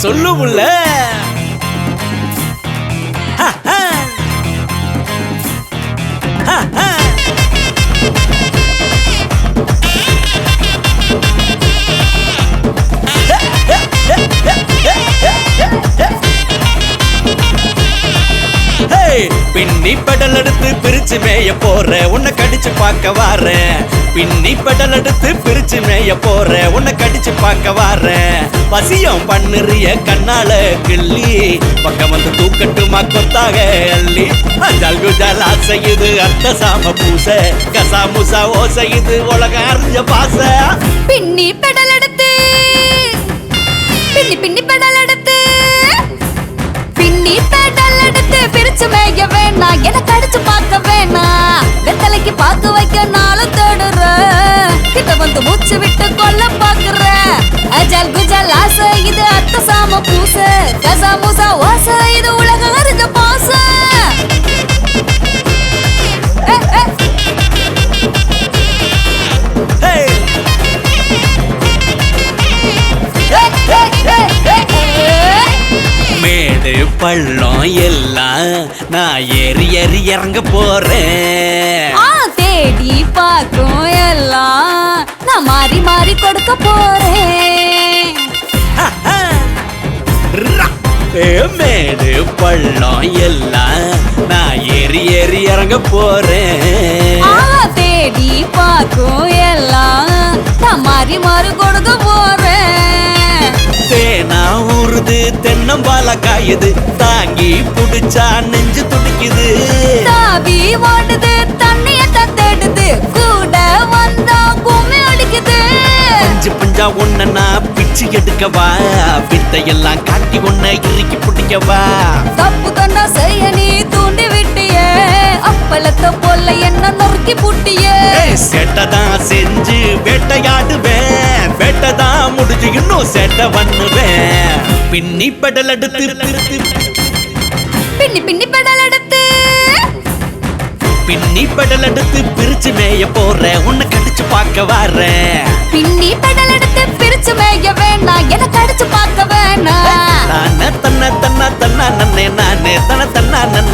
சொல்லு புள்ள. பின்னி பெடல் எடுத்து பிரிச்சு மேய போற உன்னை கடிச்சு பார்க்க வாரேன். பின்னி பெடல் எடுத்து பிரிச்சு மேய போற உன்னை கடிச்சு பார்க்க வாரேன். வசியம் பண்ணுறிய கண்ணால கிள்ளி பக்கம் வந்து தூக்கட்டுமா கொத்தாக அள்ளி. அஞ்சால் குஜால் ஆசையுது அத்த சாம பூச கசா முசா ஓசையுது உலக அறிஞ்ச பாச. பின்னி பெடல் எடுத்து பின்னி பின்னி பெடல் எடுத்து பின்னி பெடல் எடுத்து பிரிச்சு மேய வேணா எனக்கு அடிச்சு பார்க்க வேணா. வெத்தலைக்கு பார்க்க வைக்க நாளும் தேடுற கிட்ட வந்து மூச்சு விட்டு கொல்ல பாக்குற. அஜால் குஜால் ஆசை இது அத்த சாம பூச கசா முசா ஓசை இது உலக அறிஞ்ச பாச. மேடு பள்ளம் எல்லாம் நான் ஏறி ஏறி இறங்க போறேன். தேடி பார்க்கும் எல்லாம் நான் மாறி மாறி கொடுக்க போறேன். மேடு பள்ளம் எல்லாம் நான் ஏறி ஏறி இறங்க போறேன். தேடி பார்க்கும் எல்லாம் நான் மாறி மாறி கொடுக்க போறேன். தேனா ஊறுது தென்னம்பால காயுது தாங்கி புடிச்சா நெஞ்சு துடிக்குது. தாவி ஓடுது தண்ணிய தேடுது கூட வந்தா கும்மி அடிக்குது. பஞ்சு பஞ்சா ஒன்ன நான் பிச்சு எடுக்கவா வித்தையெல்லாம் காட்டி ஒன்ன இறுக்கி பிடிக்கவா. தப்பு கண்ணா செய்ய நீ தூண்டி விட்டியே அப்பளத்தை போல என்ன நொறுக்கி புட்டியே. சேட்டதான் செஞ்சு வேட்டையாடுவேன் வேட்டைதான் முடிஞ்சு இன்னும் சேட்டை பண்ணுவேன். பின்னி பெடல் எடுத்து பின்னி பின்னி பெடல் எடுத்து பின்னி பெடல் எடுத்து பிரிச்சு மேய போறேன் உன்னை கடிச்சு பார்க்க வாரேன். பின்னி பெடல் எடுத்து பிரிச்சு மேய வேணா எனக்கு அடிச்சு பார்க்க வேணா. தன்ன தன்ன தன்ன தன்னா நன்னே நானே தன தன்னா நன்ன